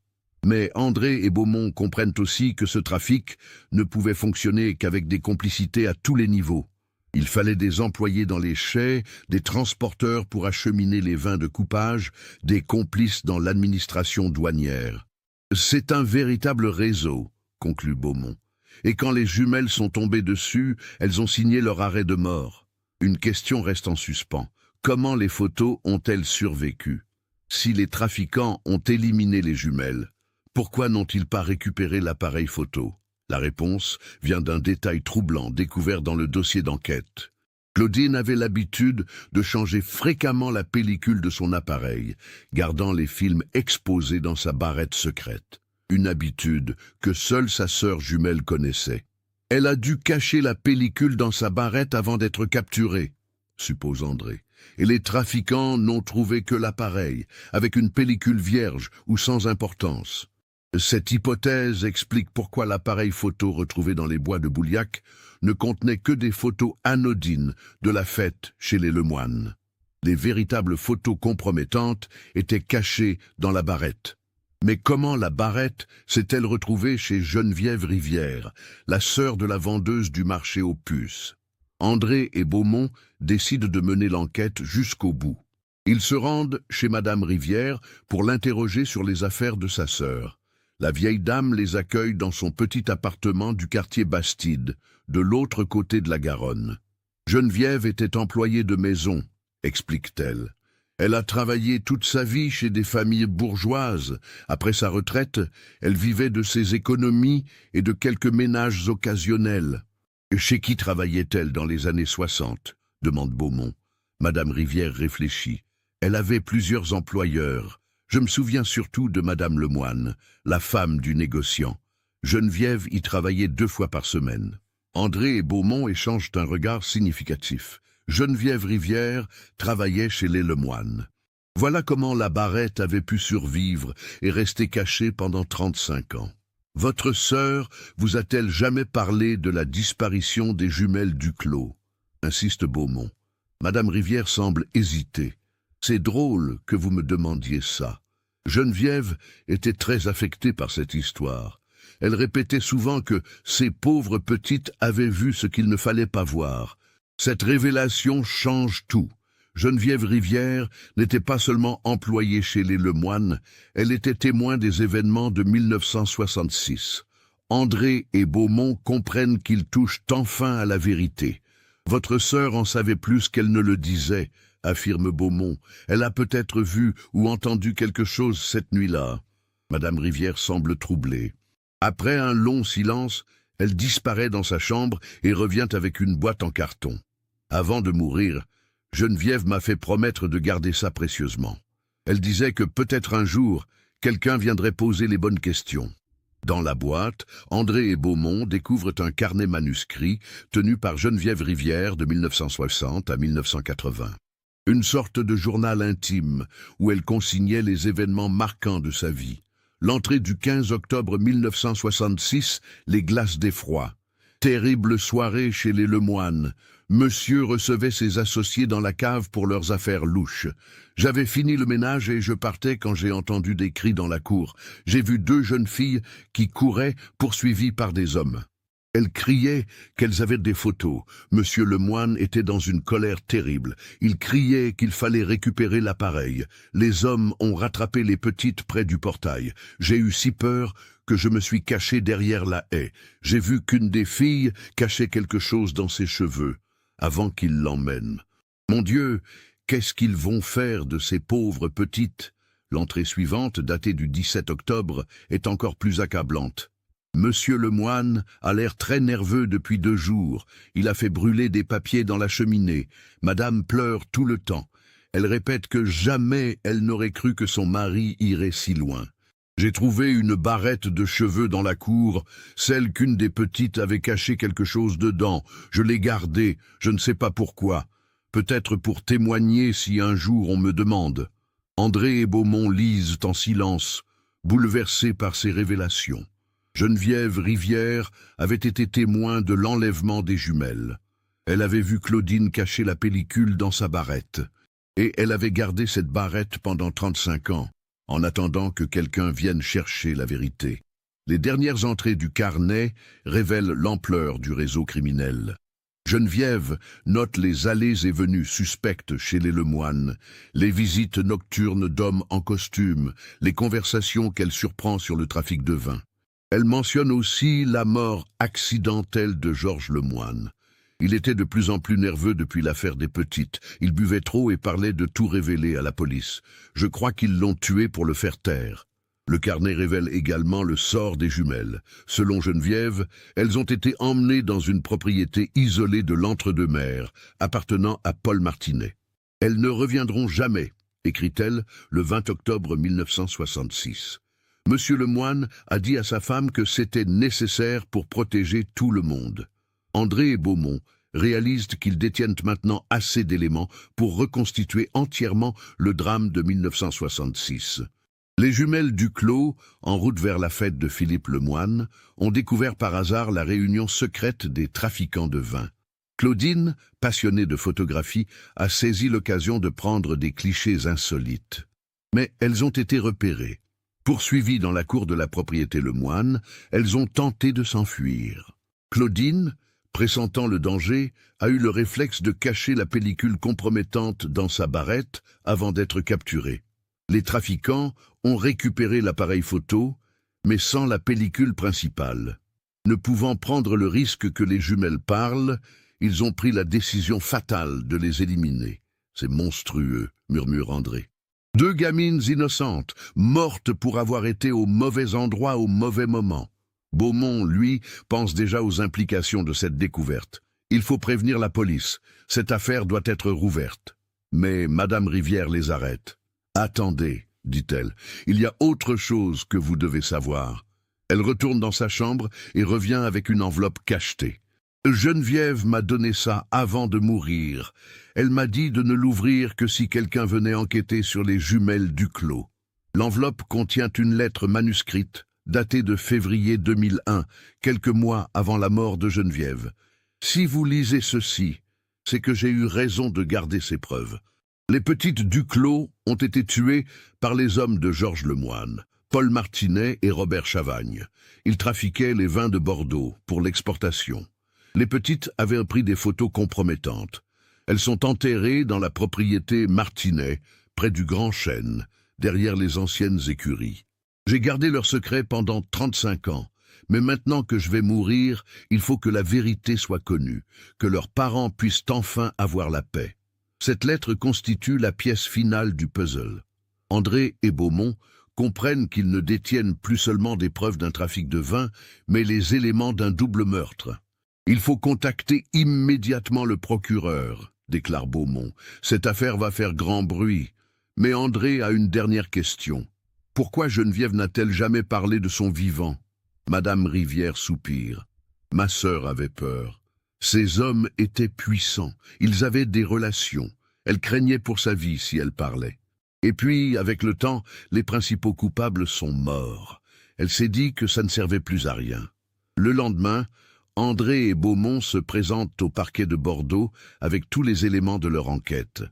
Mais André et Beaumont comprennent aussi que ce trafic ne pouvait fonctionner qu'avec des complicités à tous les niveaux. Il fallait des employés dans les chais, des transporteurs pour acheminer les vins de coupage, des complices dans l'administration douanière. C'est un véritable réseau, conclut Beaumont. Et quand les jumelles sont tombées dessus, elles ont signé leur arrêt de mort. Une question reste en suspens. Comment les photos ont-elles survécu ? Si les trafiquants ont éliminé les jumelles, pourquoi n'ont-ils pas récupéré l'appareil photo ? La réponse vient d'un détail troublant découvert dans le dossier d'enquête. Claudine avait l'habitude de changer fréquemment la pellicule de son appareil, gardant les films exposés dans sa barrette secrète. Une habitude que seule sa sœur jumelle connaissait. Elle a dû cacher la pellicule dans sa barrette avant d'être capturée, suppose André. Et les trafiquants n'ont trouvé que l'appareil, avec une pellicule vierge ou sans importance. Cette hypothèse explique pourquoi l'appareil photo retrouvé dans les bois de Bouliac ne contenait que des photos anodines de la fête chez les Lemoine. Les véritables photos compromettantes étaient cachées dans la barrette. Mais comment la barrette s'est-elle retrouvée chez Geneviève Rivière, la sœur de la vendeuse du marché aux puces ? André et Beaumont décident de mener l'enquête jusqu'au bout. Ils se rendent chez Madame Rivière pour l'interroger sur les affaires de sa sœur. La vieille dame les accueille dans son petit appartement du quartier Bastide, de l'autre côté de la Garonne. Geneviève était employée de maison, explique-t-elle. Elle a travaillé toute sa vie chez des familles bourgeoises. Après sa retraite, elle vivait de ses économies et de quelques ménages occasionnels. Chez qui travaillait-elle dans les années 60 ? Demande Beaumont. Madame Rivière réfléchit. Elle avait plusieurs employeurs. Je me souviens surtout de Madame Lemoine, la femme du négociant. Geneviève y travaillait 2 fois par semaine. André et Beaumont échangent un regard significatif. Geneviève Rivière travaillait chez les Lemoine. Voilà comment la barrette avait pu survivre et rester cachée pendant 35 ans. Votre sœur vous a-t-elle jamais parlé de la disparition des jumelles Duclos ? Insiste Beaumont. Madame Rivière semble hésiter. C'est drôle que vous me demandiez ça. Geneviève était très affectée par cette histoire. Elle répétait souvent que ces pauvres petites avaient vu ce qu'il ne fallait pas voir. Cette révélation change tout. Geneviève Rivière n'était pas seulement employée chez les Lemoine, elle était témoin des événements de 1966. André et Beaumont comprennent qu'ils touchent enfin à la vérité. Votre sœur en savait plus qu'elle ne le disait, affirme Beaumont. Elle a peut-être vu ou entendu quelque chose cette nuit-là. Madame Rivière semble troublée. Après un long silence, elle disparaît dans sa chambre et revient avec une boîte en carton. Avant de mourir, Geneviève m'a fait promettre de garder ça précieusement. Elle disait que peut-être un jour, quelqu'un viendrait poser les bonnes questions. Dans la boîte, André et Beaumont découvrent un carnet manuscrit tenu par Geneviève Rivière de 1960 à 1980. Une sorte de journal intime où elle consignait les événements marquants de sa vie. L'entrée du 15 octobre 1966, les glaces d'effroi. Terrible soirée chez les Lemoine. Monsieur recevait ses associés dans la cave pour leurs affaires louches. J'avais fini le ménage et je partais quand j'ai entendu des cris dans la cour. J'ai vu 2 jeunes filles qui couraient, poursuivies par des hommes. Elles criaient qu'elles avaient des photos. Monsieur Lemoine était dans une colère terrible. Il criait qu'il fallait récupérer l'appareil. Les hommes ont rattrapé les petites près du portail. J'ai eu si peur que je me suis caché derrière la haie. J'ai vu qu'une des filles cachait quelque chose dans ses cheveux, avant qu'ils l'emmènent. Mon Dieu, qu'est-ce qu'ils vont faire de ces pauvres petites? L'entrée suivante, datée du 17 octobre, est encore plus accablante. Monsieur Lemoine a l'air très nerveux depuis 2 jours. Il a fait brûler des papiers dans la cheminée. Madame pleure tout le temps. Elle répète que jamais elle n'aurait cru que son mari irait si loin. J'ai trouvé une barrette de cheveux dans la cour, celle qu'une des petites avait caché quelque chose dedans. Je l'ai gardée, je ne sais pas pourquoi. Peut-être pour témoigner si un jour on me demande. André et Beaumont lisent en silence, bouleversés par ces révélations. Geneviève Rivière avait été témoin de l'enlèvement des jumelles. Elle avait vu Claudine cacher la pellicule dans sa barrette. Et elle avait gardé cette barrette pendant 35 ans, en attendant que quelqu'un vienne chercher la vérité. Les dernières entrées du carnet révèlent l'ampleur du réseau criminel. Geneviève note les allées et venues suspectes chez les Lemoine, les visites nocturnes d'hommes en costume, les conversations qu'elle surprend sur le trafic de vin. Elle mentionne aussi la mort accidentelle de Georges Lemoine. Il était de plus en plus nerveux depuis l'affaire des petites. Il buvait trop et parlait de tout révéler à la police. Je crois qu'ils l'ont tué pour le faire taire. Le carnet révèle également le sort des jumelles. Selon Geneviève, elles ont été emmenées dans une propriété isolée de l'Entre-deux-Mers, appartenant à Paul Martinet. Elles ne reviendront jamais, écrit-elle le 20 octobre 1966. Monsieur Lemoine a dit à sa femme que c'était nécessaire pour protéger tout le monde. André et Beaumont réalisent qu'ils détiennent maintenant assez d'éléments pour reconstituer entièrement le drame de 1966. Les jumelles Duclos, en route vers la fête de Philippe Lemoine, ont découvert par hasard la réunion secrète des trafiquants de vin. Claudine, passionnée de photographie, a saisi l'occasion de prendre des clichés insolites. Mais elles ont été repérées. Poursuivies dans la cour de la propriété Lemoine, elles ont tenté de s'enfuir. Claudine, pressentant le danger, a eu le réflexe de cacher la pellicule compromettante dans sa barrette avant d'être capturée. Les trafiquants ont récupéré l'appareil photo, mais sans la pellicule principale. Ne pouvant prendre le risque que les jumelles parlent, ils ont pris la décision fatale de les éliminer. C'est monstrueux, murmure André. 2 gamines innocentes, mortes pour avoir été au mauvais endroit au mauvais moment. Beaumont, lui, pense déjà aux implications de cette découverte. Il faut prévenir la police. Cette affaire doit être rouverte. Mais Madame Rivière les arrête. « Attendez, dit-elle, il y a autre chose que vous devez savoir. » Elle retourne dans sa chambre et revient avec une enveloppe cachetée. Geneviève m'a donné ça avant de mourir. Elle m'a dit de ne l'ouvrir que si quelqu'un venait enquêter sur les jumelles Duclos. L'enveloppe contient une lettre manuscrite, datée de février 2001, quelques mois avant la mort de Geneviève. Si vous lisez ceci, c'est que j'ai eu raison de garder ces preuves. Les petites Duclos ont été tuées par les hommes de Georges Lemoine, Paul Martinet et Robert Chavagne. Ils trafiquaient les vins de Bordeaux pour l'exportation. Les petites avaient pris des photos compromettantes. Elles sont enterrées dans la propriété Martinet, près du Grand Chêne, derrière les anciennes écuries. J'ai gardé leur secret pendant 35 ans, mais maintenant que je vais mourir, il faut que la vérité soit connue, que leurs parents puissent enfin avoir la paix. Cette lettre constitue la pièce finale du puzzle. André et Beaumont comprennent qu'ils ne détiennent plus seulement des preuves d'un trafic de vin, mais les éléments d'un double meurtre. Il faut contacter immédiatement le procureur, déclare Beaumont. Cette affaire va faire grand bruit. Mais André a une dernière question. Pourquoi Geneviève n'a-t-elle jamais parlé de son vivant? Madame Rivière soupire. Ma sœur avait peur. Ces hommes étaient puissants. Ils avaient des relations. Elle craignait pour sa vie si elle parlait. Et puis, avec le temps, les principaux coupables sont morts. Elle s'est dit que ça ne servait plus à rien. Le lendemain, André et Beaumont se présentent au parquet de Bordeaux avec tous les éléments de leur enquête.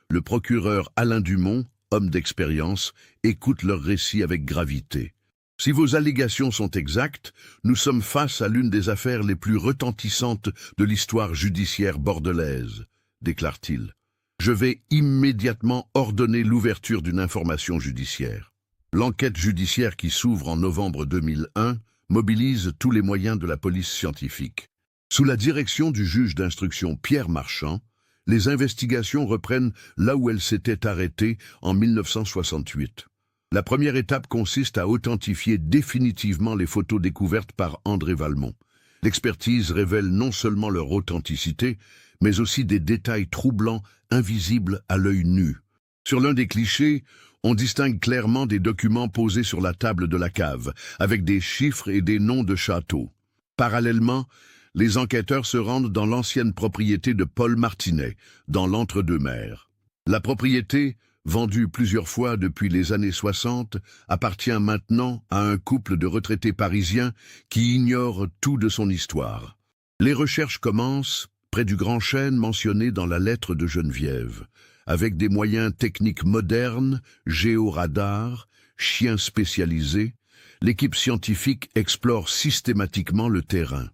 Le procureur Alain Dumont, homme d'expérience, écoute leur récit avec gravité. Si vos allégations sont exactes, nous sommes face à l'une des affaires les plus retentissantes de l'histoire judiciaire bordelaise, déclare-t-il. Je vais immédiatement ordonner l'ouverture d'une information judiciaire. L'enquête judiciaire qui s'ouvre en novembre 2001 mobilise tous les moyens de la police scientifique. Sous la direction du juge d'instruction Pierre Marchand, les investigations reprennent là où elles s'étaient arrêtées en 1968. La première étape consiste à authentifier définitivement les photos découvertes par André Valmont. L'expertise révèle non seulement leur authenticité, mais aussi des détails troublants, invisibles à l'œil nu. Sur l'un des clichés, on distingue clairement des documents posés sur la table de la cave, avec des chiffres et des noms de châteaux. Parallèlement, les enquêteurs se rendent dans l'ancienne propriété de Paul Martinet, dans l'Entre-deux-Mers. La propriété, vendue plusieurs fois depuis les années 60, appartient maintenant à un couple de retraités parisiens qui ignorent tout de son histoire. Les recherches commencent près du Grand Chêne mentionné dans la lettre de Geneviève, avec des moyens techniques modernes, géoradars, chiens spécialisés. L'équipe scientifique explore systématiquement le terrain.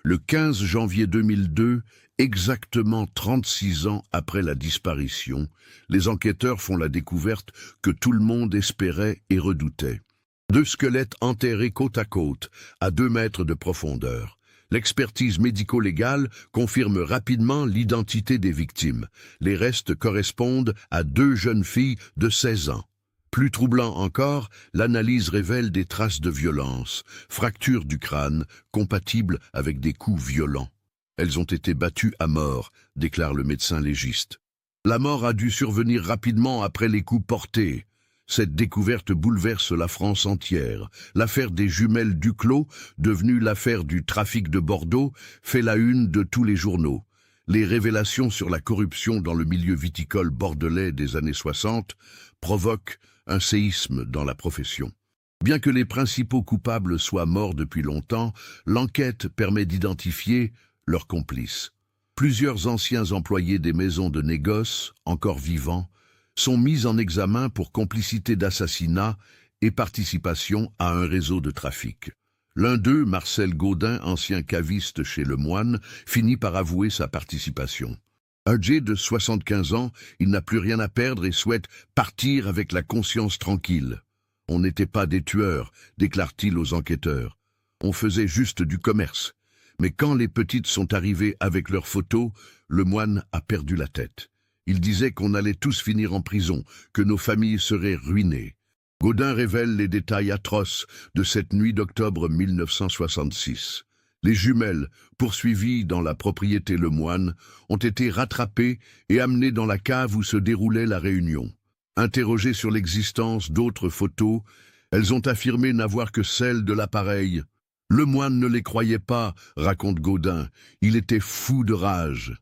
Le 15 janvier 2002, exactement 36 ans après la disparition, les enquêteurs font la découverte que tout le monde espérait et redoutait. 2 squelettes enterrés côte à côte, à 2 mètres de profondeur. L'expertise médico-légale confirme rapidement l'identité des victimes. Les restes correspondent à 2 jeunes filles de 16 ans. Plus troublant encore, l'analyse révèle des traces de violence, fractures du crâne, compatibles avec des coups violents. Elles ont été battues à mort, déclare le médecin légiste. La mort a dû survenir rapidement après les coups portés. Cette découverte bouleverse la France entière. L'affaire des jumelles Duclos, devenue l'affaire du trafic de Bordeaux, fait la une de tous les journaux. Les révélations sur la corruption dans le milieu viticole bordelais des années 60 provoquent un séisme dans la profession. Bien que les principaux coupables soient morts depuis longtemps, l'enquête permet d'identifier leurs complices. Plusieurs anciens employés des maisons de négoce, encore vivants, sont mis en examen pour complicité d'assassinat et participation à un réseau de trafic. L'un d'eux, Marcel Gaudin, ancien caviste chez Lemoine, finit par avouer sa participation. Âgé de 75 ans, il n'a plus rien à perdre et souhaite partir avec la conscience tranquille. « On n'était pas des tueurs », déclare-t-il aux enquêteurs. « On faisait juste du commerce. » Mais quand les petites sont arrivées avec leurs photos, Lemoine a perdu la tête. Il disait qu'on allait tous finir en prison, que nos familles seraient ruinées. Gaudin révèle les détails atroces de cette nuit d'octobre 1966. Les jumelles, poursuivies dans la propriété Lemoine, ont été rattrapées et amenées dans la cave où se déroulait la réunion. Interrogées sur l'existence d'autres photos, elles ont affirmé n'avoir que celle de l'appareil. Lemoine ne les croyait pas, raconte Gaudin. Il était fou de rage.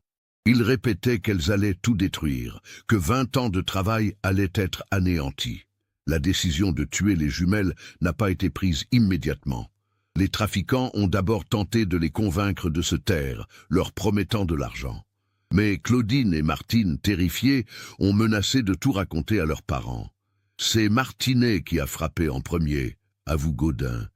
Il répétait qu'elles allaient tout détruire, que 20 ans de travail allaient être anéantis. La décision de tuer les jumelles n'a pas été prise immédiatement. Les trafiquants ont d'abord tenté de les convaincre de se taire, leur promettant de l'argent. Mais Claudine et Martine, terrifiées, ont menacé de tout raconter à leurs parents. C'est Martinet qui a frappé en premier, avoue Gaudin.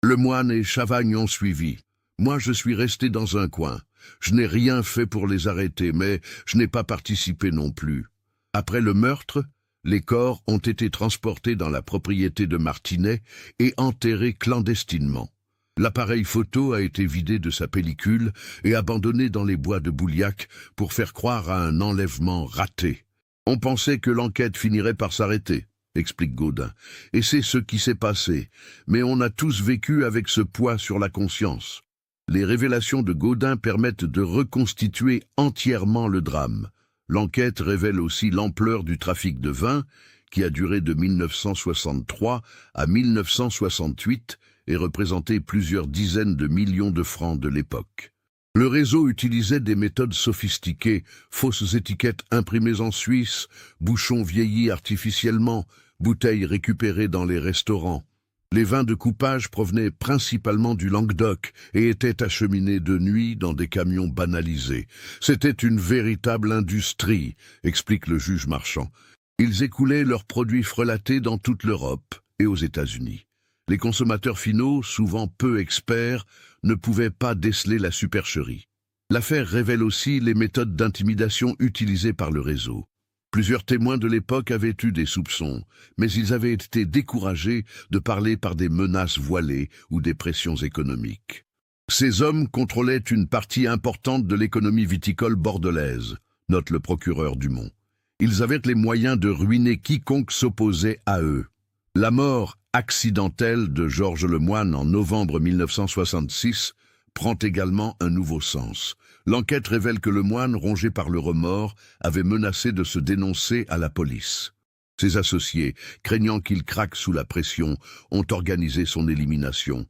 Lemoine et Chavagne ont suivi. Moi, je suis resté dans un coin. Je n'ai rien fait pour les arrêter, mais je n'ai pas participé non plus. Après le meurtre, les corps ont été transportés dans la propriété de Martinet et enterrés clandestinement. L'appareil photo a été vidé de sa pellicule et abandonné dans les bois de Bouliac pour faire croire à un enlèvement raté. On pensait que l'enquête finirait par s'arrêter, explique Gaudin, et c'est ce qui s'est passé, mais on a tous vécu avec ce poids sur la conscience. Les révélations de Gaudin permettent de reconstituer entièrement le drame. L'enquête révèle aussi l'ampleur du trafic de vin, qui a duré de 1963 à 1968 et représenté plusieurs dizaines de millions de francs de l'époque. Le réseau utilisait des méthodes sophistiquées, fausses étiquettes imprimées en Suisse, bouchons vieillis artificiellement, bouteilles récupérées dans les restaurants. Les vins de coupage provenaient principalement du Languedoc et étaient acheminés de nuit dans des camions banalisés. C'était une véritable industrie, explique le juge Marchand. Ils écoulaient leurs produits frelatés dans toute l'Europe et aux États-Unis. Les consommateurs finaux, souvent peu experts, ne pouvaient pas déceler la supercherie. L'affaire révèle aussi les méthodes d'intimidation utilisées par le réseau. Plusieurs témoins de l'époque avaient eu des soupçons, mais ils avaient été découragés de parler par des menaces voilées ou des pressions économiques. Ces hommes contrôlaient une partie importante de l'économie viticole bordelaise, note le procureur Dumont. Ils avaient les moyens de ruiner quiconque s'opposait à eux. La mort accidentelle de Georges Lemoine en novembre 1966 prend également un nouveau sens. L'enquête révèle que Lemoine, rongé par le remords, avait menacé de se dénoncer à la police. Ses associés, craignant qu'il craque sous la pression, ont organisé son élimination.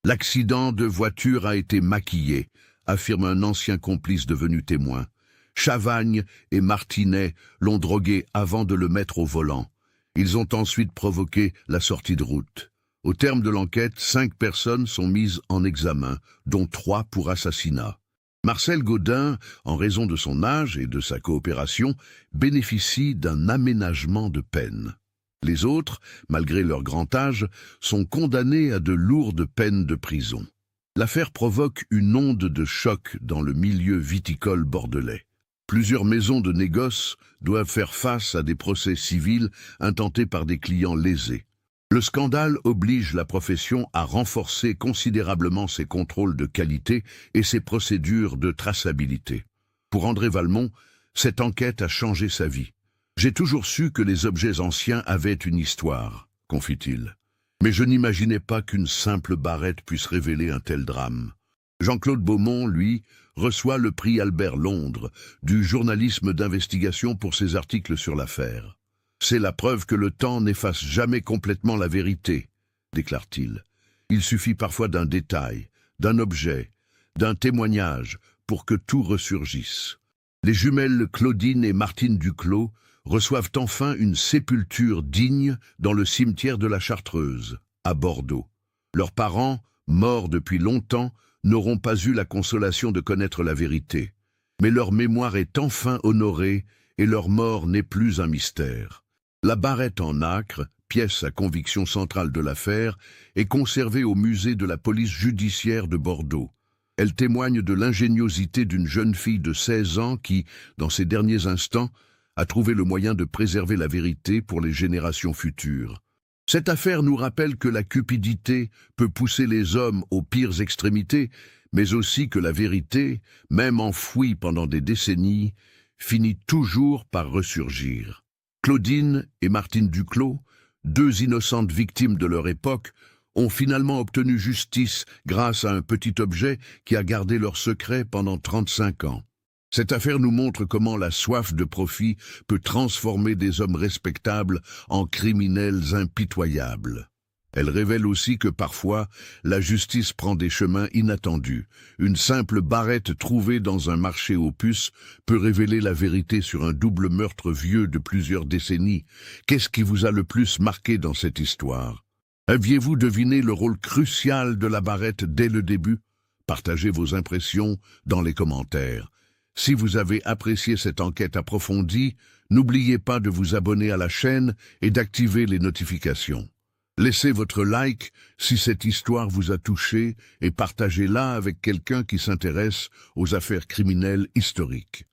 L'accident de voiture a été maquillé, affirme un ancien complice devenu témoin. Chavagne et Martinet l'ont drogué avant de le mettre au volant. Ils ont ensuite provoqué la sortie de route. Au terme de l'enquête, 5 personnes sont mises en examen, dont 3 pour assassinat. Marcel Gaudin, en raison de son âge et de sa coopération, bénéficie d'un aménagement de peine. Les autres, malgré leur grand âge, sont condamnés à de lourdes peines de prison. L'affaire provoque une onde de choc dans le milieu viticole bordelais. Plusieurs maisons de négoce doivent faire face à des procès civils intentés par des clients lésés. Le scandale oblige la profession à renforcer considérablement ses contrôles de qualité et ses procédures de traçabilité. Pour André Valmont, cette enquête a changé sa vie. « J'ai toujours su que les objets anciens avaient une histoire », confie-t-il. « Mais je n'imaginais pas qu'une simple barrette puisse révéler un tel drame. » Jean-Claude Beaumont, lui, reçoit le prix Albert Londres du journalisme d'investigation pour ses articles sur l'affaire. « C'est la preuve que le temps n'efface jamais complètement la vérité », déclare-t-il. « Il suffit parfois d'un détail, d'un objet, d'un témoignage pour que tout ressurgisse. » Les jumelles Claudine et Martine Duclos reçoivent enfin une sépulture digne dans le cimetière de la Chartreuse, à Bordeaux. Leurs parents, morts depuis longtemps, n'auront pas eu la consolation de connaître la vérité. Mais leur mémoire est enfin honorée et leur mort n'est plus un mystère. La barrette en nacre, pièce à conviction centrale de l'affaire, est conservée au musée de la police judiciaire de Bordeaux. Elle témoigne de l'ingéniosité d'une jeune fille de 16 ans qui, dans ses derniers instants, a trouvé le moyen de préserver la vérité pour les générations futures. Cette affaire nous rappelle que la cupidité peut pousser les hommes aux pires extrémités, mais aussi que la vérité, même enfouie pendant des décennies, finit toujours par ressurgir. Claudine et Martine Duclos, 2 innocentes victimes de leur époque, ont finalement obtenu justice grâce à un petit objet qui a gardé leur secret pendant 35 ans. Cette affaire nous montre comment la soif de profit peut transformer des hommes respectables en criminels impitoyables. Elle révèle aussi que parfois, la justice prend des chemins inattendus. Une simple barrette trouvée dans un marché aux puces peut révéler la vérité sur un double meurtre vieux de plusieurs décennies. Qu'est-ce qui vous a le plus marqué dans cette histoire? Aviez-vous deviné le rôle crucial de la barrette dès le début? Partagez vos impressions dans les commentaires. Si vous avez apprécié cette enquête approfondie, n'oubliez pas de vous abonner à la chaîne et d'activer les notifications. Laissez votre like si cette histoire vous a touché et partagez-la avec quelqu'un qui s'intéresse aux affaires criminelles historiques.